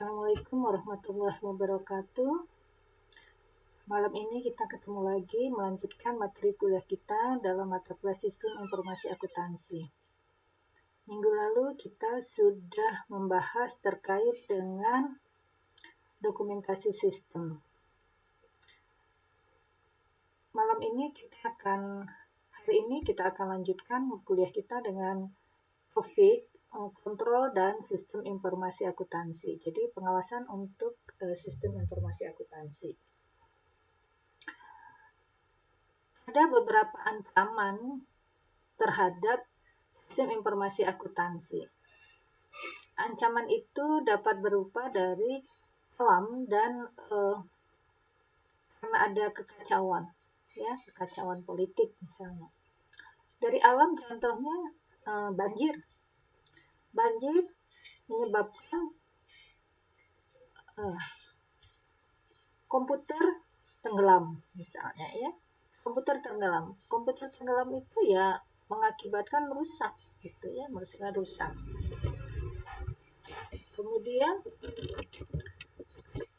Assalamualaikum warahmatullahi wabarakatuh. Malam ini kita ketemu lagi melanjutkan materi kuliah kita dalam mata kuliah Sistem Informasi Akuntansi. Minggu lalu kita sudah membahas terkait dengan dokumentasi sistem. Hari ini kita akan lanjutkan kuliah kita dengan topik kontrol dan sistem informasi akuntansi. Jadi pengawasan untuk sistem informasi akuntansi. Ada beberapa ancaman terhadap sistem informasi akuntansi. Ancaman itu dapat berupa dari alam dan karena ada kekacauan politik misalnya. Dari alam contohnya banjir. Banjir menyebabkan komputer tenggelam misalnya ya. Komputer tenggelam itu ya mengakibatkan rusak. Kemudian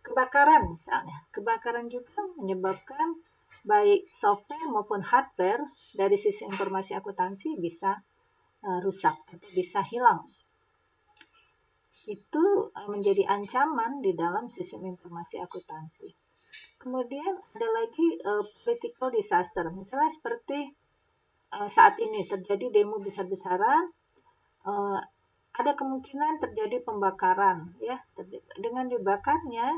kebakaran misalnya. Kebakaran juga menyebabkan baik software maupun hardware dari sistem informasi akuntansi bisa rusak atau bisa hilang. Itu menjadi ancaman di dalam sistem informasi akuntansi. Kemudian ada lagi political disaster. Misalnya seperti saat ini terjadi demo besar-besaran, ada kemungkinan terjadi pembakaran ya. Dengan dibakarnya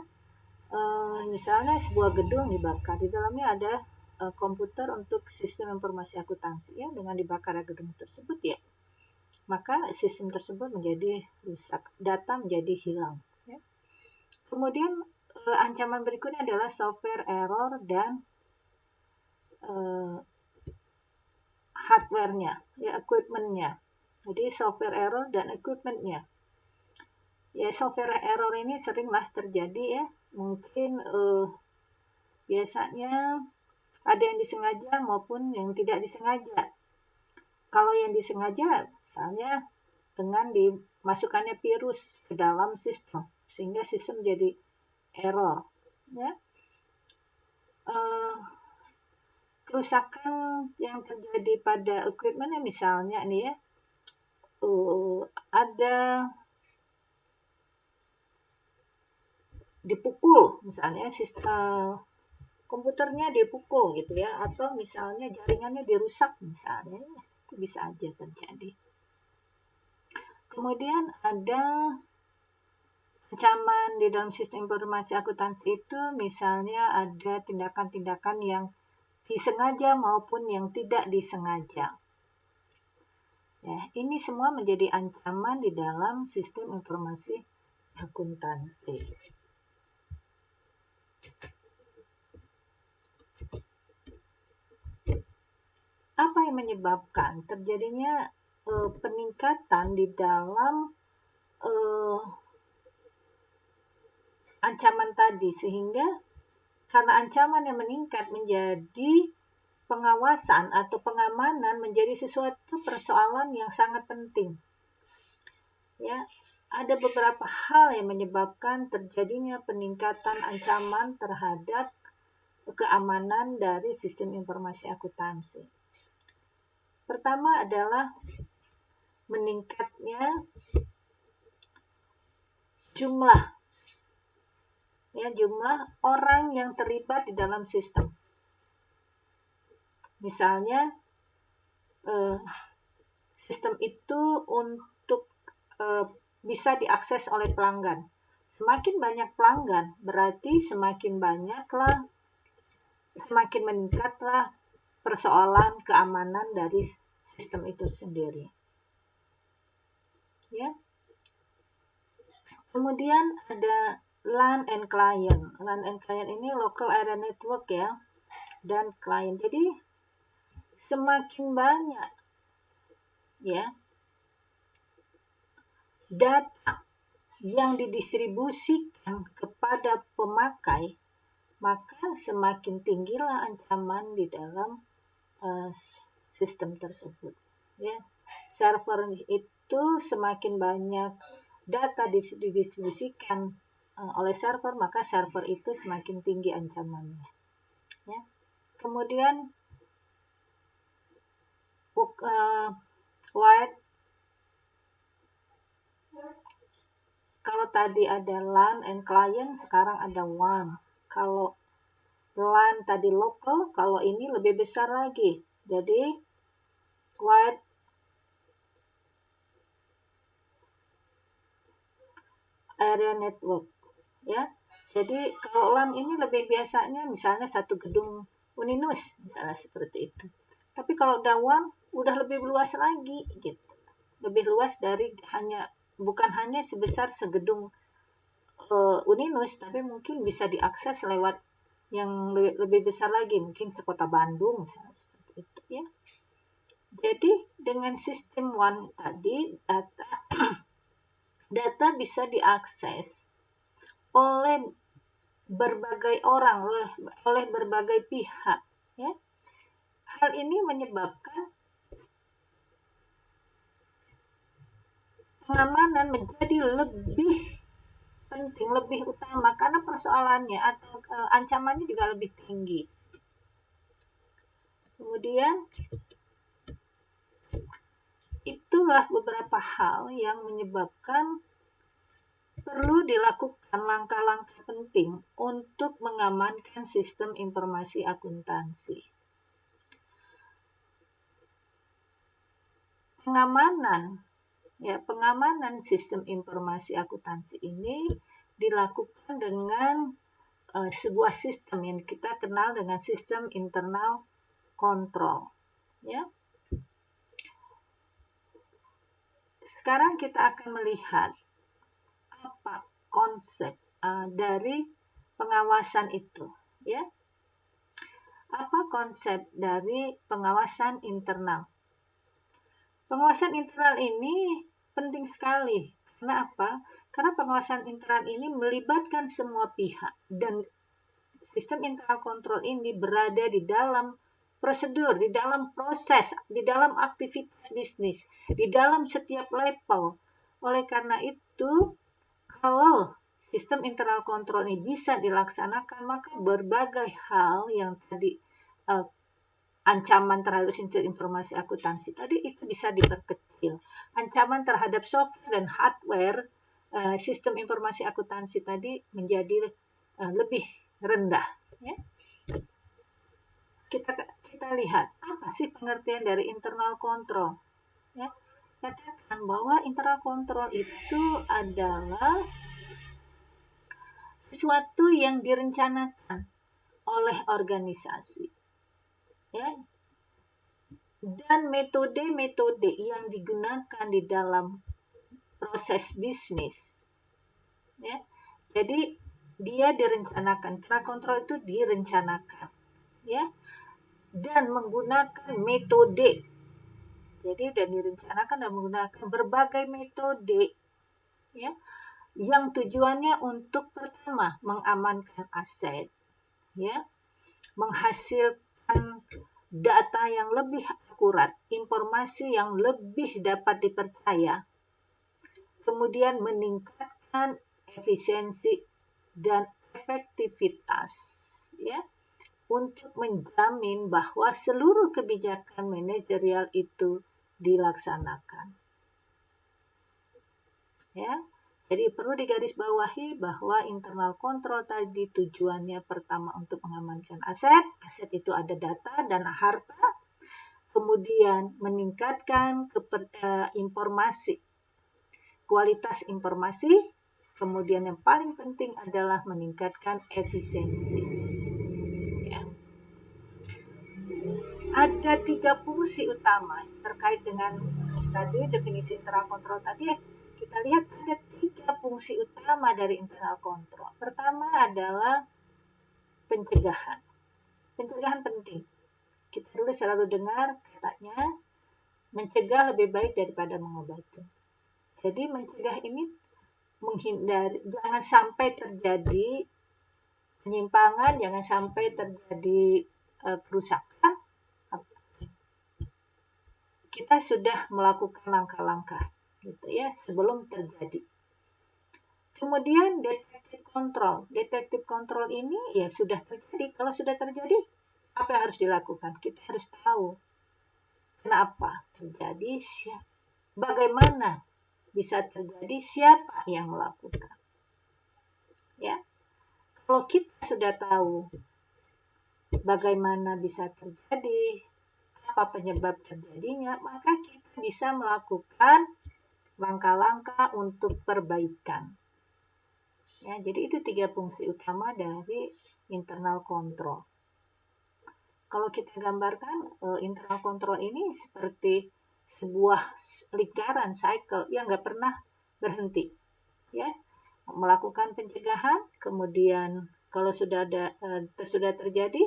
misalnya sebuah gedung dibakar, di dalamnya ada komputer untuk sistem informasi akuntansi ya, dengan dibakar gedung tersebut ya, maka sistem tersebut menjadi rusak, data menjadi hilang ya. Kemudian ancaman berikutnya adalah software error dan hardware-nya ya, equipment-nya. Jadi software error dan equipment-nya. Ya, software error ini seringlah terjadi ya. Mungkin biasanya ada yang disengaja maupun yang tidak disengaja. Kalau yang disengaja misalnya dengan dimasukkannya virus ke dalam sistem sehingga sistem jadi error ya. Kerusakan yang terjadi pada equipment misalnya nih ya, ada dipukul misalnya, komputernya dipukul gitu ya, atau misalnya jaringannya dirusak misalnya, itu bisa aja terjadi. Kemudian ada ancaman di dalam sistem informasi akuntansi itu misalnya ada tindakan-tindakan yang disengaja maupun yang tidak disengaja. Ya, ini semua menjadi ancaman di dalam sistem informasi akuntansi. Apa yang menyebabkan terjadinya peningkatan di dalam ancaman tadi, sehingga karena ancaman yang meningkat menjadi pengawasan atau pengamanan menjadi sesuatu persoalan yang sangat penting. Ya, ada beberapa hal yang menyebabkan terjadinya peningkatan ancaman terhadap keamanan dari sistem informasi akuntansi. Pertama adalah meningkatnya jumlah orang yang terlibat di dalam sistem. Misalnya sistem itu untuk bisa diakses oleh pelanggan. Semakin banyak pelanggan berarti semakin meningkatlah persoalan keamanan dari sistem itu sendiri. Ya. Kemudian ada LAN and client. LAN and client ini local area network ya, dan client. Jadi semakin banyak ya data yang didistribusikan kepada pemakai, maka semakin tinggilah ancaman di dalam sistem tersebut. Ya, server itu semakin banyak data didistribusikan oleh server, maka server itu semakin tinggi ancamannya. Ya. Kemudian wide, kalau tadi ada LAN and client, sekarang ada WAN. Kalau LAN tadi local, kalau ini lebih besar lagi. Jadi wide area network, ya. Jadi kalau LAN ini lebih biasanya misalnya satu gedung Uninus, misalnya seperti itu. Tapi kalau udah WAN, udah lebih luas lagi, gitu. Lebih luas dari bukan hanya sebesar segedung Uninus, tapi mungkin bisa diakses lewat yang lebih besar lagi, mungkin ke kota Bandung, misalnya seperti itu, ya. Jadi dengan sistem WAN tadi, data bisa diakses oleh berbagai orang, oleh berbagai pihak, ya. Hal ini menyebabkan pengamanan menjadi lebih penting, lebih utama, karena persoalannya atau ancamannya juga lebih tinggi. Kemudian itulah beberapa hal yang menyebabkan perlu dilakukan langkah-langkah penting untuk mengamankan sistem informasi akuntansi. Pengamanan sistem informasi akuntansi ini dilakukan dengan sebuah sistem yang kita kenal dengan sistem internal control, ya. Sekarang kita akan melihat apa konsep dari pengawasan itu, ya. Apa konsep dari pengawasan internal? Pengawasan internal ini penting sekali. Karena apa? Karena pengawasan internal ini melibatkan semua pihak, dan sistem internal kontrol ini berada di dalam prosedur, di dalam proses, di dalam aktivitas bisnis, di dalam setiap level. Oleh karena itu, kalau sistem internal kontrol ini bisa dilaksanakan, maka berbagai hal yang tadi ancaman terhadap sistem informasi akuntansi tadi itu bisa diperkecil. Ancaman terhadap software dan hardware sistem informasi akuntansi tadi menjadi lebih rendah, ya. Kita lihat apa sih pengertian dari internal control, ya. Katakan bahwa internal control itu adalah sesuatu yang direncanakan oleh organisasi, ya, dan metode-metode yang digunakan di dalam proses bisnis, ya. Jadi dia direncanakan, internal control itu direncanakan, ya, dan menggunakan metode. Jadi sudah direncanakan dan menggunakan berbagai metode, ya, yang tujuannya untuk pertama mengamankan aset, ya, menghasilkan data yang lebih akurat, informasi yang lebih dapat dipercaya, kemudian meningkatkan efisiensi dan efektivitas, ya, untuk menjamin bahwa seluruh kebijakan manajerial itu dilaksanakan, ya. Jadi perlu digarisbawahi bahwa internal control tadi tujuannya pertama untuk mengamankan aset. Aset itu ada data dan harta. Kemudian meningkatkan informasi, kualitas informasi. Kemudian yang paling penting adalah meningkatkan efisiensi. Ya. Ada 3 fungsi utama terkait dengan tadi definisi internal control tadi. Kita lihat ada 3 fungsi utama dari internal control. Pertama adalah pencegahan. Pencegahan penting. Kita dulu selalu dengar katanya mencegah lebih baik daripada mengobati. Jadi mencegah ini menghindari, jangan sampai terjadi penyimpangan, jangan sampai terjadi kerusakan. Kita sudah melakukan langkah-langkah, gitu ya, sebelum terjadi. Kemudian detektif kontrol ini ya sudah terjadi. Kalau sudah terjadi, apa yang harus dilakukan? Kita harus tahu kenapa terjadi, bagaimana bisa terjadi, siapa yang melakukan. Ya, kalau kita sudah tahu bagaimana bisa terjadi, apa penyebab terjadinya, maka kita bisa melakukan langkah-langkah untuk perbaikan. Ya, jadi itu 3 fungsi utama dari internal control. Kalau kita gambarkan internal control ini seperti sebuah lingkaran cycle yang nggak pernah berhenti, ya, melakukan pencegahan, kemudian kalau sudah terjadi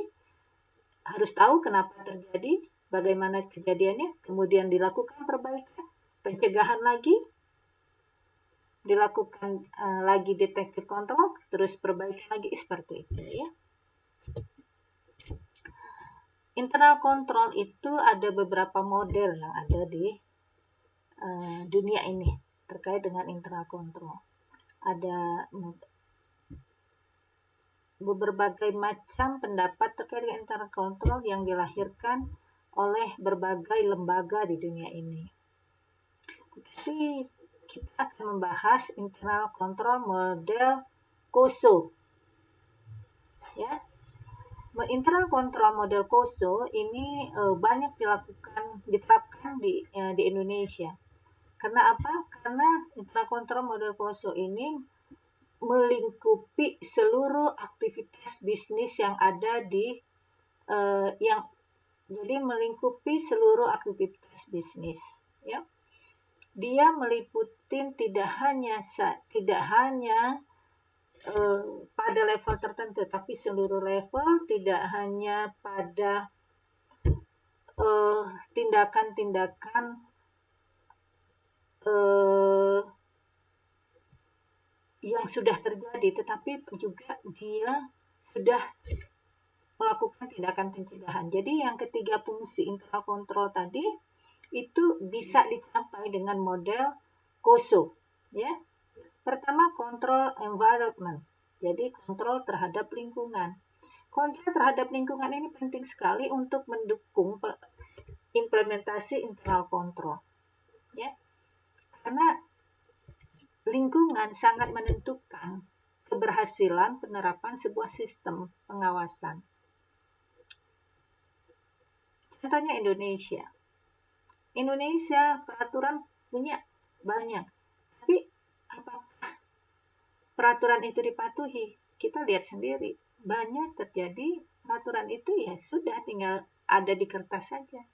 harus tahu kenapa terjadi, bagaimana kejadiannya, kemudian dilakukan perbaikan, pencegahan lagi, dilakukan lagi detektif kontrol, terus perbaikan lagi, seperti itu ya. Internal control itu ada beberapa model yang ada di dunia ini terkait dengan internal control. Ada berbagai macam pendapat terkait dengan internal control yang dilahirkan oleh berbagai lembaga di dunia ini. Tapi kita akan membahas internal control model COSO. Ya, internal control model COSO ini banyak diterapkan di Indonesia. Karena apa? Karena internal control model COSO ini melingkupi seluruh aktivitas bisnis yang ada di jadi melingkupi seluruh aktivitas bisnis. Ya. Dia meliputi tidak hanya pada level tertentu, tapi seluruh level, tidak hanya pada tindakan-tindakan yang sudah terjadi, tetapi juga dia sudah melakukan tindakan pencegahan. Jadi yang ketiga fungsi internal control tadi itu bisa dicapai dengan model COSO, ya. Pertama, kontrol environment. Jadi kontrol terhadap lingkungan. Kontrol terhadap lingkungan ini penting sekali untuk mendukung implementasi internal control. Ya. Karena lingkungan sangat menentukan keberhasilan penerapan sebuah sistem pengawasan. Contohnya Indonesia. Indonesia peraturan punya banyak, tapi apakah peraturan itu dipatuhi? Kita lihat sendiri, banyak terjadi peraturan itu ya sudah tinggal ada di kertas saja.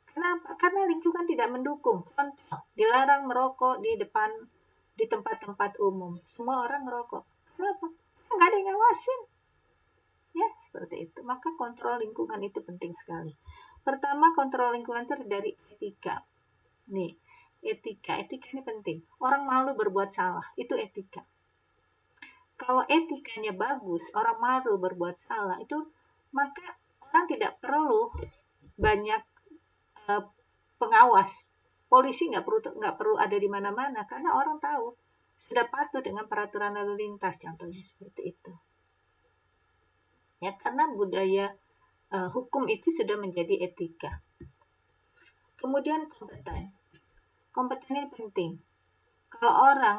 Kenapa? Karena lingkungan tidak mendukung. Contoh, dilarang merokok di tempat-tempat umum. Semua orang merokok. Kenapa? Nggak ada yang ngawasin. Ya, seperti itu. Maka kontrol lingkungan itu penting sekali. Pertama, kontrol lingkungan itu dari etika. Nih, etika ini penting. Orang malu berbuat salah, itu etika. Kalau etikanya bagus, orang malu berbuat salah, itu maka orang tidak perlu banyak pengawas. Polisi nggak perlu ada di mana-mana karena orang tahu sudah patuh dengan peraturan lalu lintas, contohnya seperti itu. Ya, karena budaya hukum itu sudah menjadi etika. Kemudian kompeten. Kompeten ini penting. Kalau orang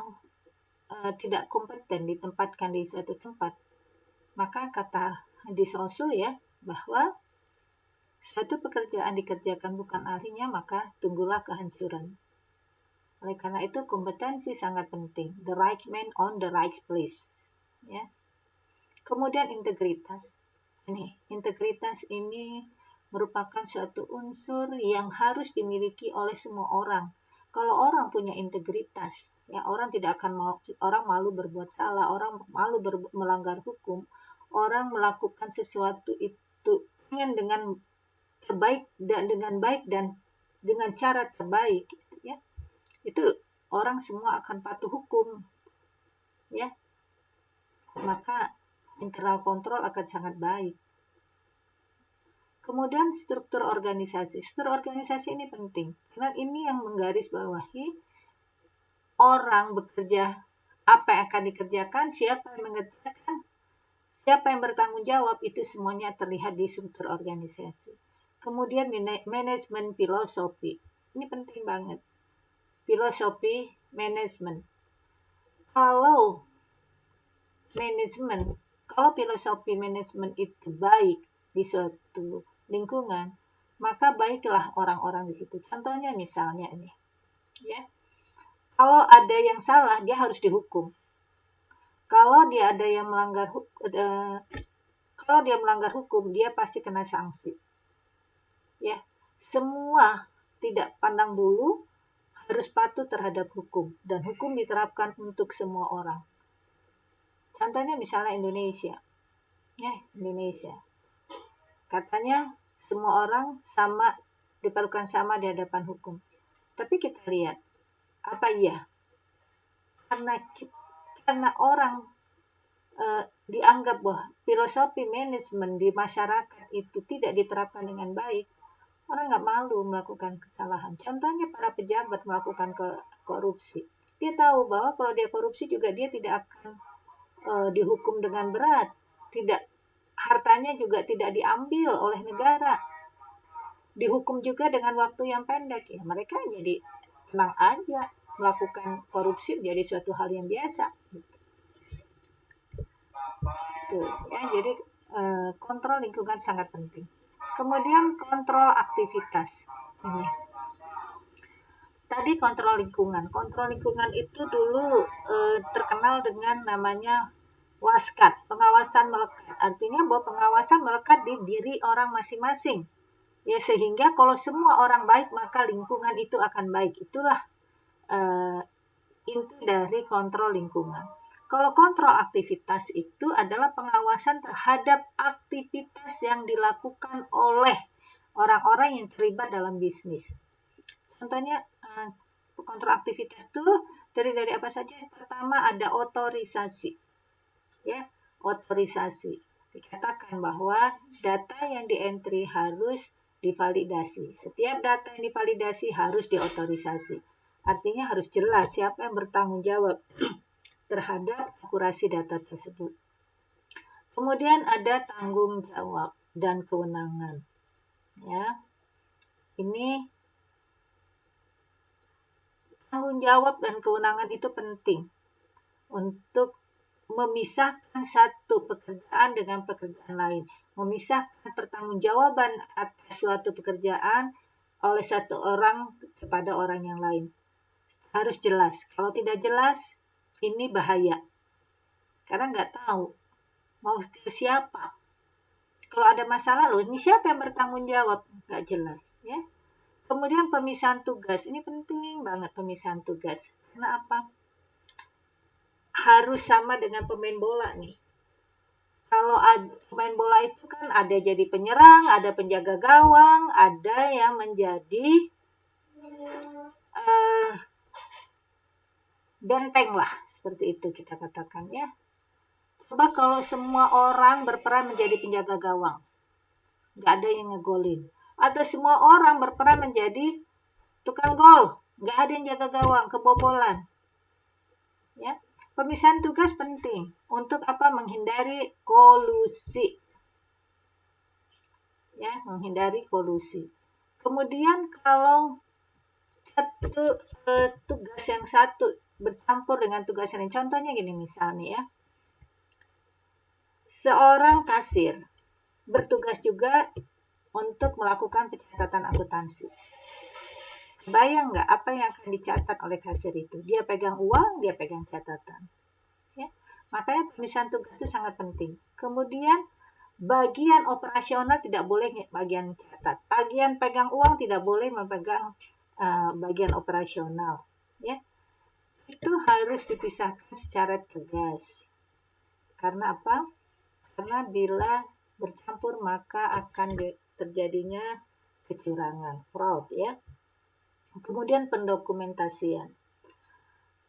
tidak kompeten ditempatkan di suatu tempat, maka kata hadis Rasul ya, bahwa suatu pekerjaan dikerjakan bukan ahlinya, maka tunggulah kehancuran. Oleh karena itu kompetensi sangat penting. The right man on the right place. Yes. Kemudian integritas. Integritas ini merupakan suatu unsur yang harus dimiliki oleh semua orang. Kalau orang punya integritas, ya orang tidak akan orang malu berbuat salah, orang malu melanggar hukum, orang melakukan sesuatu itu ingin dengan terbaik dan dengan baik dan dengan cara terbaik, ya. Itu orang semua akan patuh hukum, ya. Maka internal control akan sangat baik. Kemudian struktur organisasi. Struktur organisasi ini penting karena ini yang menggarisbawahi orang bekerja apa yang akan dikerjakan, siapa yang mengerjakan, siapa yang bertanggung jawab, itu semuanya terlihat di struktur organisasi. Kemudian manajemen filosofi. Ini penting banget. Filosofi manajemen. Kalau filosofi manajemen itu baik di suatu lingkungan, maka baiklah orang-orang di situ. Contohnya misalnya ini, ya. Kalau ada yang salah, dia harus dihukum. Kalau dia ada yang melanggar hukum, dia pasti kena sanksi. Ya, semua tidak pandang bulu harus patuh terhadap hukum, dan hukum diterapkan untuk semua orang. Contohnya misalnya Indonesia. Ya, Indonesia. Katanya semua orang sama diperlukan sama di hadapan hukum. Tapi kita lihat, apa iya? Karena orang dianggap bahwa filosofi manajemen di masyarakat itu tidak diterapkan dengan baik, orang nggak malu melakukan kesalahan. Contohnya para pejabat melakukan korupsi. Dia tahu bahwa kalau dia korupsi juga dia tidak akan dihukum dengan berat. Hartanya juga tidak diambil oleh negara. Dihukum juga dengan waktu yang pendek. Ya, mereka jadi tenang aja. Melakukan korupsi menjadi suatu hal yang biasa. Tuh, ya, jadi kontrol lingkungan sangat penting. Kemudian kontrol aktivitas. Ini. Tadi kontrol lingkungan. Kontrol lingkungan itu dulu terkenal dengan namanya waskat, pengawasan melekat. Artinya bahwa pengawasan melekat di diri orang masing-masing. Ya, sehingga kalau semua orang baik, maka lingkungan itu akan baik. Itulah inti dari kontrol lingkungan. Kalau kontrol aktivitas itu adalah pengawasan terhadap aktivitas yang dilakukan oleh orang-orang yang terlibat dalam bisnis. Contohnya, kontrol aktivitas itu terdiri dari apa saja? Pertama ada otorisasi. Ya, otorisasi. Dikatakan bahwa data yang di-entry harus divalidasi. Setiap data yang divalidasi harus diotorisasi. Artinya harus jelas siapa yang bertanggung jawab terhadap akurasi data tersebut. Kemudian ada tanggung jawab dan kewenangan. Ya. Ini tanggung jawab dan kewenangan itu penting untuk memisahkan satu pekerjaan dengan pekerjaan lain. Memisahkan pertanggungjawaban atas suatu pekerjaan oleh satu orang kepada orang yang lain. Harus jelas. Kalau tidak jelas, ini bahaya. Karena nggak tahu mau ke siapa. Kalau ada masalah, loh, ini siapa yang bertanggung jawab? Nggak jelas. Ya. Kemudian pemisahan tugas. Ini penting banget pemisahan tugas. Karena apa? Harus sama dengan pemain bola nih. Kalau pemain bola itu kan ada jadi penyerang, ada penjaga gawang, ada yang menjadi benteng lah, seperti itu kita katakan ya. Coba kalau semua orang berperan menjadi penjaga gawang, nggak ada yang ngegolin. Atau semua orang berperan menjadi tukang gol, nggak ada yang jaga gawang, kebobolan. Ya. Pemisahan tugas penting untuk apa? Menghindari kolusi. Ya, menghindari kolusi. Kemudian kalau satu tugas yang satu bercampur dengan tugas lain, contohnya gini misalnya ya, seorang kasir bertugas juga untuk melakukan pencatatan akuntansi. Bayang nggak apa yang akan dicatat oleh kasir itu? Dia pegang uang, dia pegang catatan. Ya, makanya pemisahan tugas itu sangat penting. Kemudian bagian operasional tidak boleh bagian catat. Bagian pegang uang tidak boleh memegang bagian operasional. Ya, itu harus dipisahkan secara tegas. Karena apa? Karena bila bercampur maka akan terjadinya kecurangan, fraud ya. Kemudian pendokumentasian.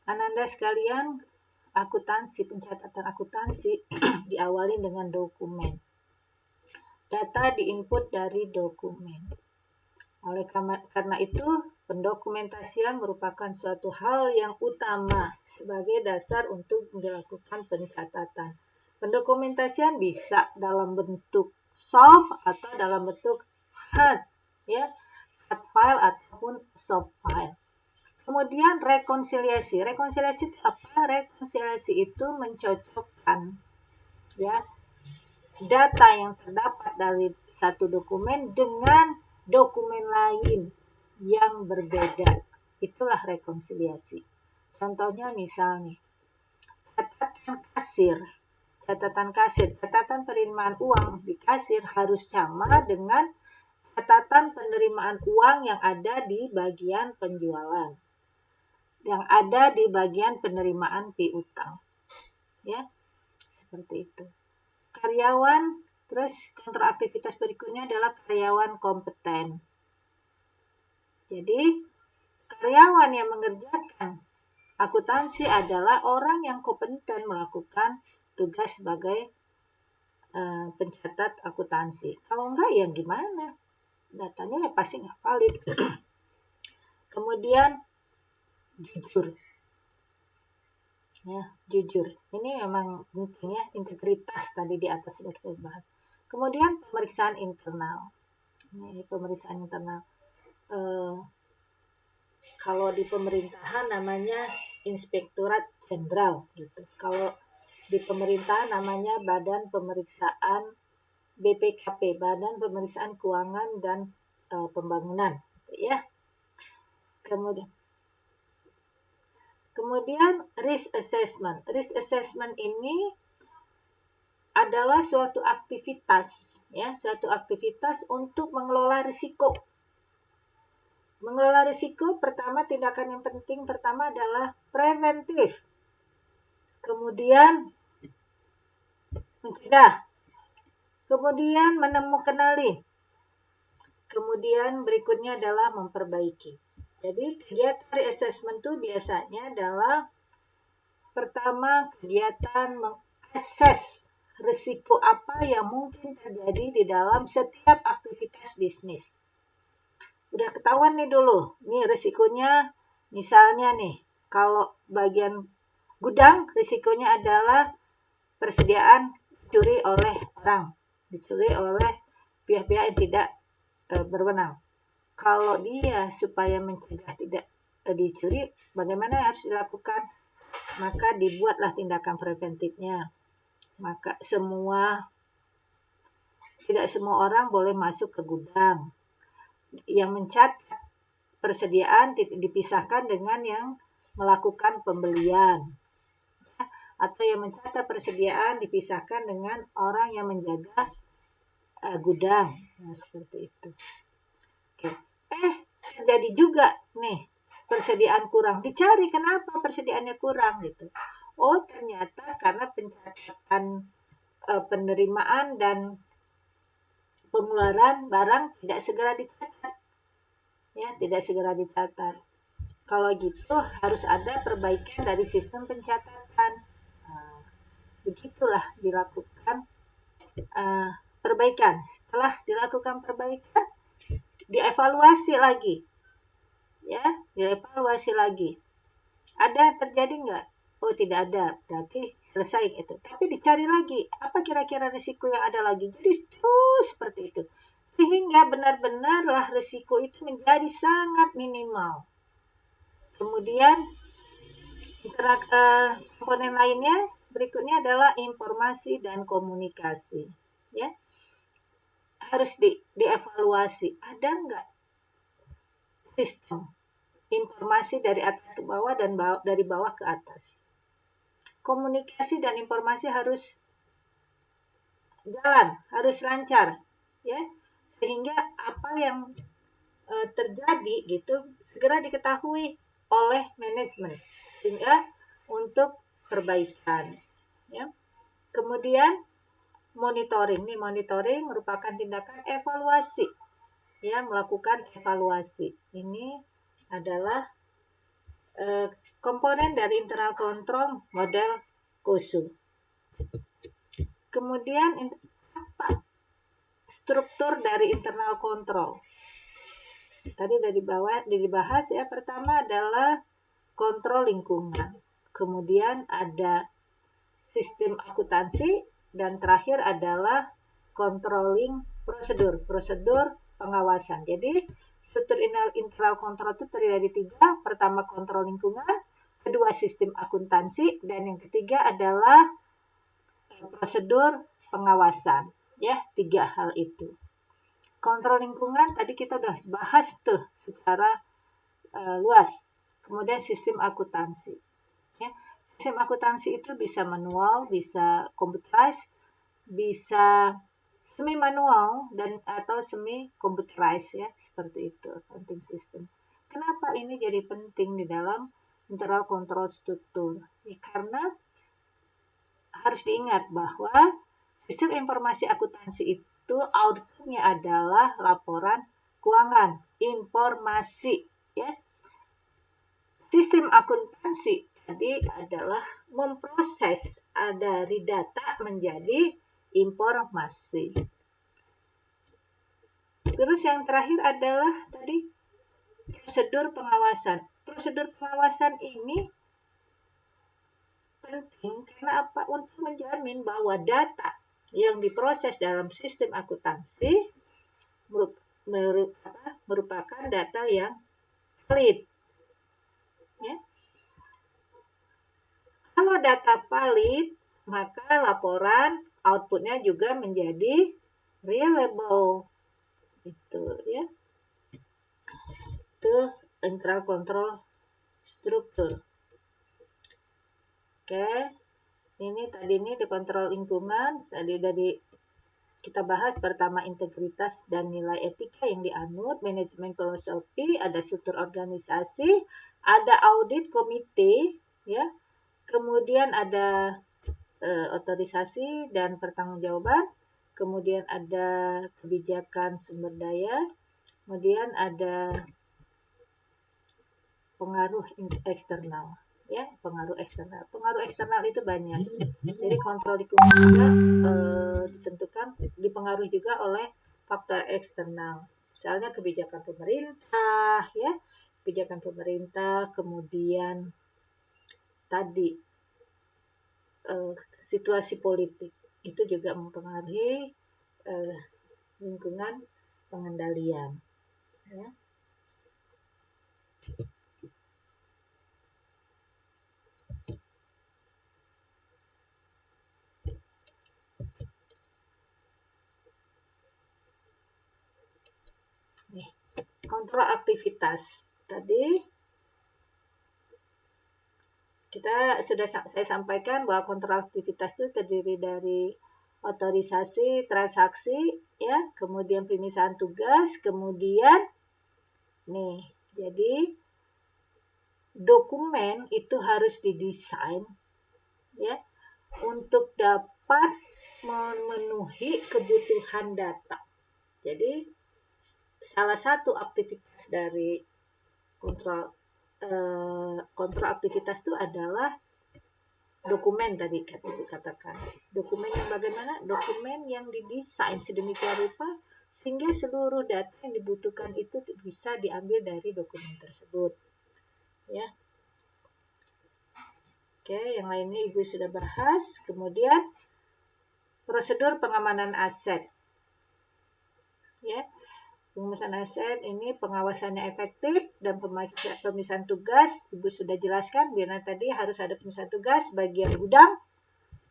Ananda sekalian, pencatatan akuntansi diawali dengan dokumen. Data diinput dari dokumen. Oleh karena itu, Pendokumentasian merupakan suatu hal yang utama sebagai dasar untuk dilakukan pencatatan. Pendokumentasian bisa dalam bentuk soft atau dalam bentuk hard, ya, hard file ataupun soft file. Kemudian rekonsiliasi. Rekonsiliasi itu apa? Rekonsiliasi itu mencocokkan, ya, data yang terdapat dari satu dokumen dengan dokumen lain yang berbeda. Itulah rekonsiliasi. Contohnya misalnya, catatan penerimaan uang di kasir harus sama dengan catatan penerimaan uang yang ada di bagian penjualan, yang ada di bagian penerimaan piutang. Ya, seperti itu. Karyawan, terus kontrol aktivitas berikutnya adalah karyawan kompeten. Jadi, karyawan yang mengerjakan akuntansi adalah orang yang kompeten melakukan tugas sebagai pencatat akuntansi. Kalau enggak, ya gimana? Datanya ya pasti nggak valid. Kemudian, jujur. Ya, jujur. Ini memang penting ya, integritas tadi di atas sudah kita bahas. Kemudian, pemeriksaan internal. Ini pemeriksaan internal. Kalau di pemerintahan namanya Inspektorat Jenderal gitu. Kalau di pemerintahan namanya Badan Pemeriksaan BPKP, Badan Pemeriksaan Keuangan dan Pembangunan, gitu ya. Kemudian risk assessment. Risk assessment ini adalah suatu aktivitas, ya, suatu aktivitas untuk mengelola risiko. Mengelola risiko, tindakan yang penting pertama adalah preventif. Kemudian mencegah. Kemudian kenali. Kemudian berikutnya adalah memperbaiki. Jadi kegiatan assessment itu biasanya adalah pertama kegiatan mengakses risiko apa yang mungkin terjadi di dalam setiap aktivitas bisnis. Udah ketahuan nih dulu, nih risikonya misalnya nih, kalau bagian gudang risikonya adalah persediaan dicuri oleh orang, dicuri oleh pihak-pihak yang tidak berwenang. Kalau dia supaya mencegah tidak dicuri, bagaimana yang harus dilakukan? Maka dibuatlah tindakan preventifnya. Maka tidak semua orang boleh masuk ke gudang. Yang mencatat persediaan dipisahkan dengan yang melakukan pembelian. Atau yang mencatat persediaan dipisahkan dengan orang yang menjaga gudang. Nah, seperti itu. Oke. Terjadi juga nih persediaan kurang. Dicari kenapa persediaannya kurang gitu. Oh, ternyata karena pencatatan penerimaan dan pengeluaran barang tidak segera dicatat. Ya, tidak segera dicatat. Kalau gitu harus ada perbaikan dari sistem pencatatan. Nah, begitulah dilakukan perbaikan. Setelah dilakukan perbaikan, dievaluasi lagi. Ya, dievaluasi lagi. Ada terjadi nggak? Oh, tidak ada. Berarti selesai itu. Tapi dicari lagi, apa kira-kira risiko yang ada lagi. Jadi terus seperti itu. Sehingga benar-benarlah risiko itu menjadi sangat minimal. Kemudian komponen lainnya berikutnya adalah informasi dan komunikasi. Ya, harus dievaluasi. Ada nggak sistem informasi dari atas ke bawah dan dari bawah ke atas? Komunikasi dan informasi harus jalan, harus lancar, ya, sehingga apa yang terjadi gitu segera diketahui oleh manajemen, sehingga untuk perbaikan, ya. Kemudian monitoring merupakan tindakan evaluasi, ya, melakukan evaluasi. Ini adalah komponen dari internal control model KOSU. Kemudian apa struktur dari internal control? Tadi dari bawah dibahas ya. Pertama adalah kontrol lingkungan. Kemudian ada sistem akuntansi dan terakhir adalah controlling prosedur pengawasan. Jadi struktur internal kontrol itu terdiri dari 3. Pertama kontrol lingkungan, kedua sistem akuntansi, dan yang ketiga adalah prosedur pengawasan. Ya, 3 hal itu. Kontrol lingkungan tadi kita udah bahas tuh secara luas. Kemudian sistem akuntansi. Ya, sistem akuntansi itu bisa manual, bisa computerized, bisa semi manual dan atau semi computerized ya, seperti itu accounting system. Kenapa ini jadi penting di dalam internal control struktur? Ya, karena harus diingat bahwa sistem informasi akuntansi itu outputnya adalah laporan keuangan, informasi ya. Sistem akuntansi tadi adalah memproses dari data menjadi informasi. Terus yang terakhir adalah tadi prosedur pengawasan. Prosedur pengawasan ini penting karena apa? Untuk menjamin bahwa data yang diproses dalam sistem akuntansi merupakan data yang valid. Ya. Kalau data valid, maka laporan outputnya juga menjadi reliable. Itu ya. Itu internal control struktur. Oke, ini di kontrol lingkungan, tadi dari kita bahas pertama integritas dan nilai etika yang dianut, manajemen filosofi, ada struktur organisasi, ada audit komite, ya, kemudian ada otorisasi dan pertanggungjawaban, kemudian ada kebijakan sumber daya, kemudian ada pengaruh eksternal. Ya, pengaruh eksternal itu banyak. Jadi kontrol lingkungan juga ditentukan dipengaruhi juga oleh faktor eksternal. Misalnya kebijakan pemerintah, ya, kemudian tadi situasi politik itu juga mempengaruhi lingkungan pengendalian. Ya. Nih, kontrol aktivitas. Tadi saya sampaikan bahwa kontrol aktivitas itu terdiri dari otorisasi transaksi, ya, kemudian pemisahan tugas, kemudian jadi dokumen itu harus didesain, ya, untuk dapat memenuhi kebutuhan data. Jadi salah satu aktivitas dari kontrol aktivitas itu adalah dokumen tadi dikatakan. Dokumen yang bagaimana? Dokumen yang didesain sedemikian rupa sehingga seluruh data yang dibutuhkan itu bisa diambil dari dokumen tersebut. Ya. Oke, yang lainnya Ibu sudah bahas. Kemudian prosedur pengamanan aset. Ya. Pengemasan aset ini pengawasannya efektif dan pemisahan tugas Ibu sudah jelaskan karena tadi harus ada pemisahan tugas bagian gudang.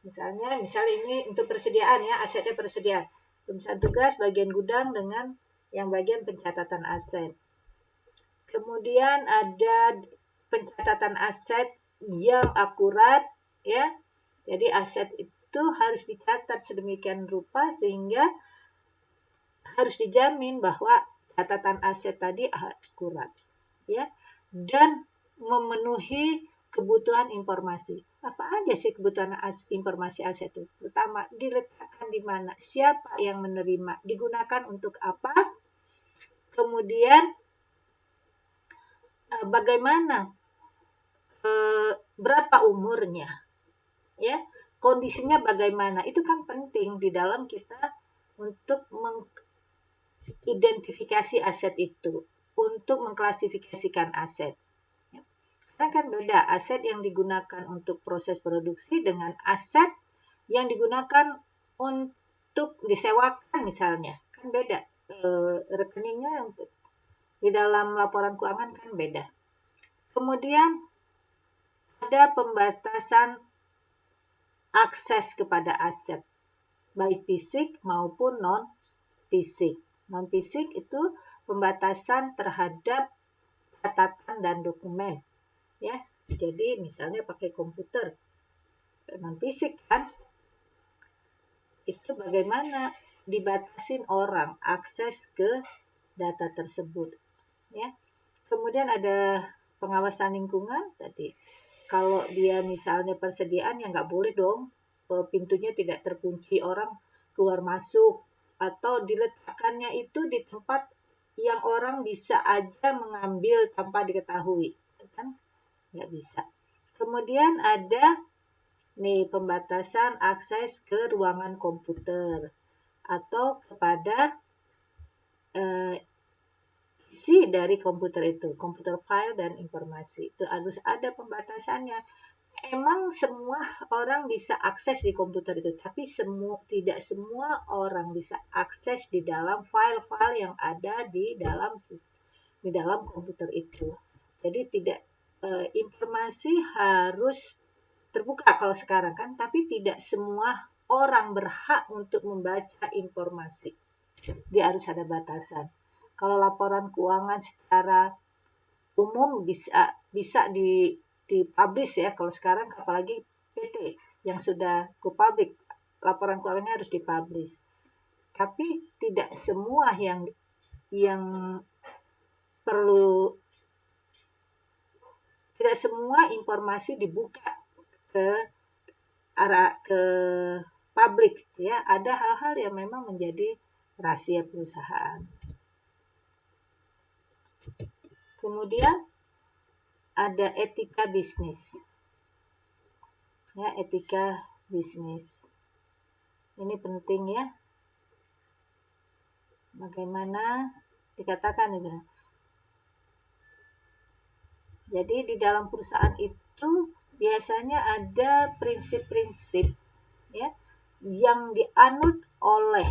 Misal ini untuk persediaan ya, asetnya persediaan. Pemisahan tugas bagian gudang dengan yang bagian pencatatan aset. Kemudian ada pencatatan aset yang akurat ya. Jadi aset itu harus dicatat sedemikian rupa sehingga harus dijamin bahwa catatan aset tadi akurat ya dan memenuhi kebutuhan informasi. Apa aja sih kebutuhan informasi aset itu? Pertama, diletakkan di mana, siapa yang menerima, digunakan untuk apa, kemudian bagaimana, berapa umurnya, ya, kondisinya bagaimana. Itu kan penting di dalam kita untuk identifikasi aset itu. untuk mengklasifikasikan aset. Karena kan beda aset yang digunakan untuk proses produksi dengan aset yang digunakan untuk disewakan misalnya. Kan beda. Rekeningnya untuk di dalam laporan keuangan kan beda. Kemudian ada pembatasan akses kepada aset, baik fisik maupun non-fisik. Non-fisik itu pembatasan terhadap catatan dan dokumen. Ya, jadi misalnya pakai komputer, non-fisik kan, itu bagaimana dibatasin orang akses ke data tersebut. Ya, kemudian ada pengawasan lingkungan tadi. Kalau dia misalnya persediaan ya nggak boleh dong pintunya tidak terkunci orang keluar masuk atau diletakkannya itu di tempat yang orang bisa aja mengambil tanpa diketahui, kan nggak bisa. Kemudian ada nih pembatasan akses ke ruangan komputer atau kepada isi dari komputer itu, komputer file dan informasi. Itu harus ada pembatasannya. Emang semua orang bisa akses di komputer itu, tapi tidak semua orang bisa akses di dalam file-file yang ada di dalam komputer itu. Jadi tidak informasi harus terbuka kalau sekarang kan, tapi tidak semua orang berhak untuk membaca informasi. Dia harus ada batasan. Kalau laporan keuangan secara umum bisa dipublish ya. Kalau sekarang apalagi PT yang sudah go public, laporan keuangannya harus dipublish. Tapi tidak semua yang perlu, tidak semua informasi dibuka ke publik ya. Ada hal-hal yang memang menjadi rahasia perusahaan. Kemudian ada etika bisnis. Ya, etika bisnis. Ini penting ya. Bagaimana dikatakan ini? Jadi di dalam perusahaan itu biasanya ada prinsip-prinsip ya yang dianut oleh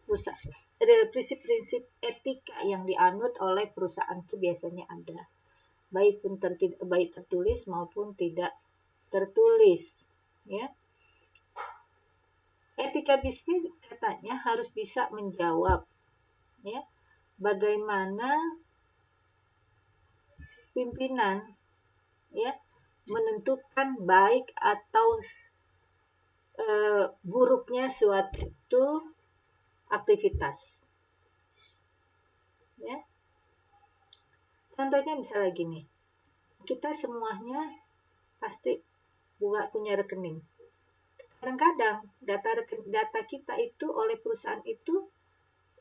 perusahaan. Ada prinsip-prinsip etika yang dianut oleh perusahaan itu biasanya ada. Baik tertulis maupun tidak tertulis ya. Etika bisnis katanya harus bisa menjawab ya bagaimana pimpinan ya menentukan baik atau buruknya suatu aktivitas ya. Contohnya misalnya gini, kita semuanya pasti punya rekening. Kadang-kadang data kita itu oleh perusahaan itu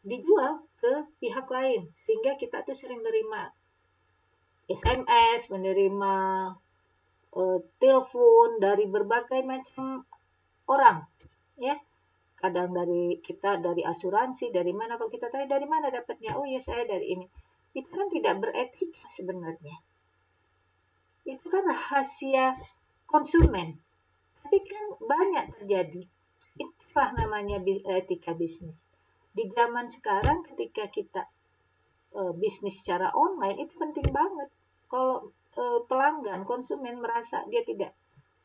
dijual ke pihak lain, sehingga kita tuh sering menerima SMS, menerima telepon dari berbagai macam orang, ya. Kadang dari asuransi, dari mana, kalau kita tanya dari mana dapatnya, oh ya saya dari ini. Itu kan tidak beretika sebenarnya. Itu kan rahasia konsumen. Tapi kan banyak terjadi. Itulah namanya etika bisnis. Di zaman sekarang ketika kita bisnis secara online itu penting banget. Kalau pelanggan, konsumen merasa dia tidak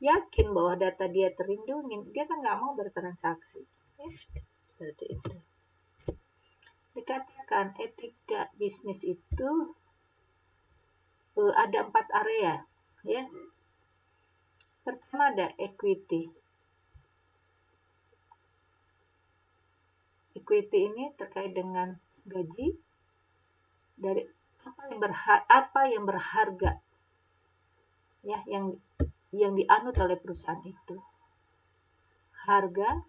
yakin bahwa data dia terlindungi, dia kan nggak mau bertransaksi. Ya, seperti itu. Dikatakan etika bisnis itu ada 4 area. Ya. Pertama ada equity. Equity ini terkait dengan gaji dari apa yang berharga ya yang dianut oleh perusahaan itu. Harga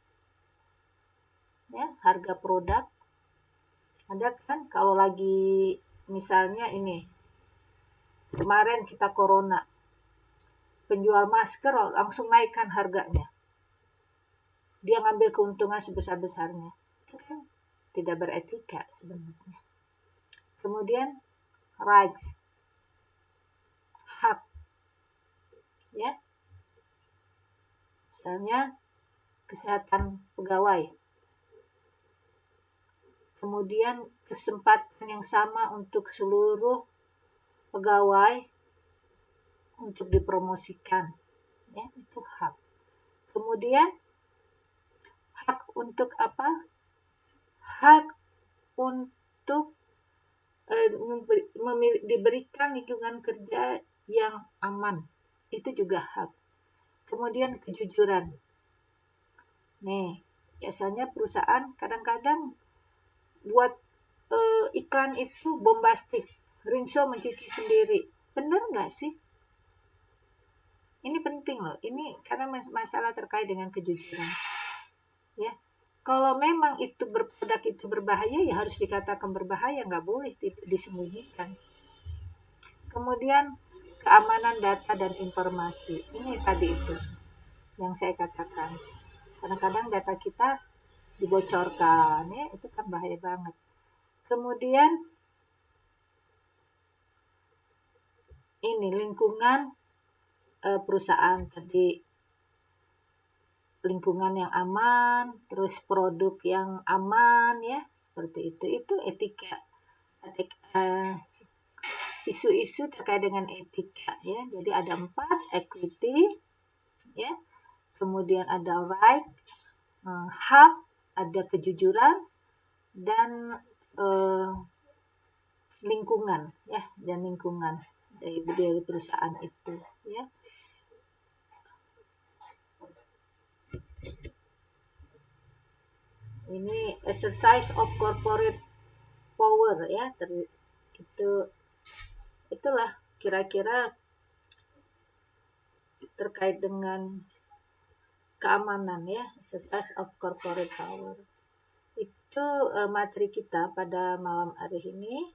ya, harga produk. Ada kan kalau lagi misalnya ini kemarin kita corona, penjual masker langsung naikkan harganya. Dia ngambil keuntungan sebesar-besarnya. Itu kan tidak beretika sebenarnya. Kemudian right, hak, ya. Misalnya kesehatan pegawai. Kemudian kesempatan yang sama untuk seluruh pegawai untuk dipromosikan, ya, itu hak. Kemudian hak untuk apa? Hak untuk diberikan lingkungan kerja yang aman, itu juga hak. Kemudian kejujuran. Nih, biasanya perusahaan kadang-kadang buat iklan itu bombastik, rinso mencuci sendiri. Benar nggak sih? Ini penting loh, ini karena masalah terkait dengan kejujuran. Ya, kalau memang itu produk itu berbahaya, ya harus dikatakan berbahaya, nggak boleh disembunyikan. Kemudian keamanan data dan informasi, ini tadi itu yang saya katakan. Kadang-kadang data kita dibocorkan, ya itu kan bahaya banget. Kemudian ini lingkungan perusahaan tadi, lingkungan yang aman, terus produk yang aman, ya seperti itu. Itu etika, isu-isu terkait dengan etika, ya. Jadi ada 4, equity, ya. Kemudian ada right, hak, ada kejujuran, dan lingkungan, ya, dan lingkungan dari perusahaan itu, ya. Ini exercise of corporate power, ya, itulah kira-kira terkait dengan keamanan, ya, exercise of corporate power. Itu materi kita pada malam hari ini.